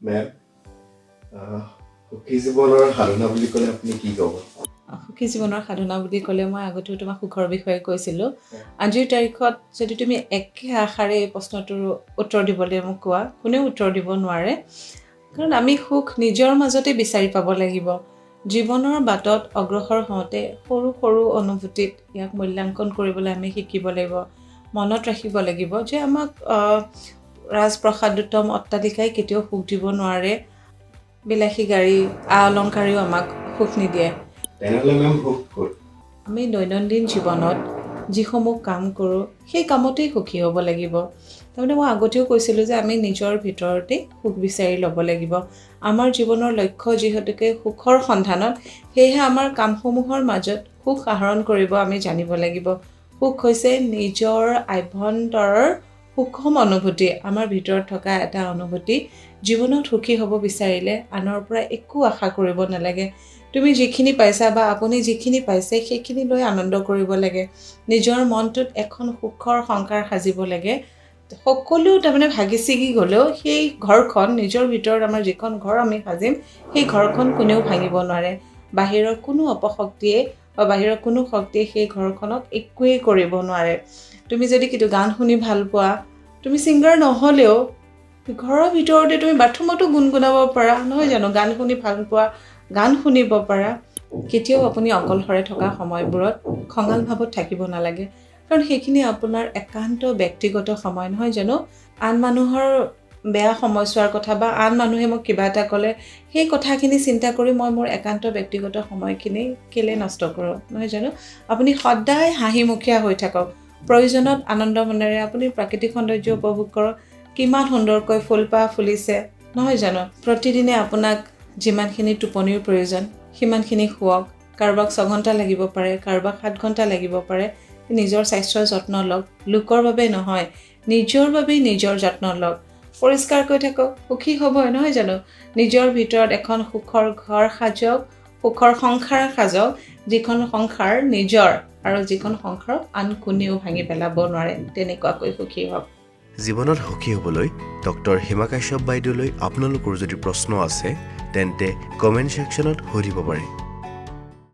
Ma'am সুখী জীৱনৰ সাধনা বুলি ক'লে আপুনি কি ক'ব? সুখী জীৱনৰ সাধনা বুলি ক'লে মই আগতেও তোমাক সুখৰ বিষয়ে কৈছিলোঁ। আজিৰ তাৰিখত যদি তুমি একে আশাৰে এই প্ৰশ্নটোৰ উত্তৰ দিবলৈ মোক কোৱা, কোনেও উত্তৰ দিব নোৱাৰে। কাৰণ আমি সুখ নিজৰ মাজতে বিচাৰি পাব লাগিব। জীৱনৰ বাটত অগ্ৰসৰ হওঁতে সৰু সৰু অনুভূতিত ইয়াক মূল্যাংকন কৰিবলৈ আমি শিকিব লাগিব। মনত ৰাখিব লাগিব যে আমাক ৰাজপ্ৰসাদোত্তম অট্টালিকাই কেতিয়াও সুখ দিব নোৱাৰে। বিলাসী গাড়ী অলংকাৰেও আমাক সুখ নিদিয়ে। তেনেহ'লে মেম সুখ ক'ত? আমি দৈনন্দিন জীৱনত যিসমূহ কাম কৰোঁ সেই কামতেই সুখী হ'ব লাগিব। তাৰমানে মই আগতেও কৈছিলোঁ যে আমি নিজৰ ভিতৰতে সুখ বিচাৰি ল'ব লাগিব। আমাৰ জীৱনৰ লক্ষ্য যিহেতুকে সুখৰ সন্ধানত, সেয়েহে আমাৰ কামসমূহৰ মাজত সুখ আহৰণ কৰিব আমি জানিব লাগিব। সুখ হৈছে নিজৰ আভ্যন্তৰৰ সুখম অনুভূতি, আমাৰ ভিতৰত থকা এটা অনুভূতি। জীৱনত সুখী হ'ব বিচাৰিলে আনৰ পৰা একো আশা কৰিব নালাগে। তুমি যিখিনি পাইছা বা আপুনি যিখিনি পাইছে সেইখিনি লৈ আনন্দ কৰিব লাগে। নিজৰ মনটোত এখন সুখৰ সংসাৰ সাজিব লাগে। সকলো তাৰমানে ভাগি ছিগি গ'লেও সেই ঘৰখন, নিজৰ ভিতৰত আমাৰ যিখন ঘৰ আমি সাজিম, সেই ঘৰখন কোনেও ভাঙিব নোৱাৰে। বাহিৰৰ কোনো অপশক্তিয়ে বা বাহিৰৰ কোনো শক্তিয়ে সেই ঘৰখনক একোৱেই কৰিব নোৱাৰে। তুমি যদি কিন্তু গান শুনি ভাল পোৱা, তুমি ছিংগাৰ নহ'লেও ঘৰৰ ভিতৰতে তুমি বাথৰুমতো গুণগুণাব পাৰা, নহয় জানো? গান শুনি ভাল পোৱা, গান শুনিব পাৰা। কেতিয়াও আপুনি অকলশৰে থকা সময়বোৰত খঙাল ভাৱত থাকিব নালাগে। কাৰণ সেইখিনি আপোনাৰ একান্ত ব্যক্তিগত সময়, নহয় জানো? আন মানুহৰ বেয়া সময়ছোৱাৰ কথা বা আন মানুহে মোক কিবা এটা ক'লে সেই কথাখিনি চিন্তা কৰি মই মোৰ একান্ত ব্যক্তিগত সময়খিনি কেলৈ নষ্ট কৰোঁ, নহয় জানো? আপুনি সদায় হাঁহিমুখীয়া হৈ থাকক। প্ৰয়োজনত আনন্দ মনেৰে আপুনি প্ৰাকৃতিক সৌন্দৰ্য উপভোগ কৰক। কিমান সুন্দৰকৈ ফুলপাহ ফুলিছে, নহয় জানো? প্ৰতিদিনে আপোনাক যিমানখিনি টোপনিৰ প্ৰয়োজন সিমানখিনি শুৱক। কাৰোবাক 6 ঘণ্টা লাগিব পাৰে, কাৰোবাক 7 ঘণ্টা লাগিব পাৰে। নিজৰ স্বাস্থ্যৰ যত্ন লওক। লোকৰ বাবে নহয়, নিজৰ বাবেই নিজৰ যত্ন লওক। পৰিষ্কাৰকৈ থাকক, সুখী হ'বই, নহয় জানো? নিজৰ ভিতৰত এখন সুখৰ ঘৰ সাজক, সুখৰ সংসাৰ সাজক, যিখন সংসাৰ নিজৰ আৰু যিখন সংসাৰক আন কোনেও ভাঙি পেলাব নোৱাৰে। তেনেকুৱাকৈ সুখী হওক। জীৱনত সুখী হ'বলৈ ডক্টৰ হিমা কাশ্যপ বাইদেউলৈ আপোনালোকৰ যদি প্ৰশ্ন আছে তেন্তে কমেণ্ট ছেকশ্যনত সুধিব পাৰে।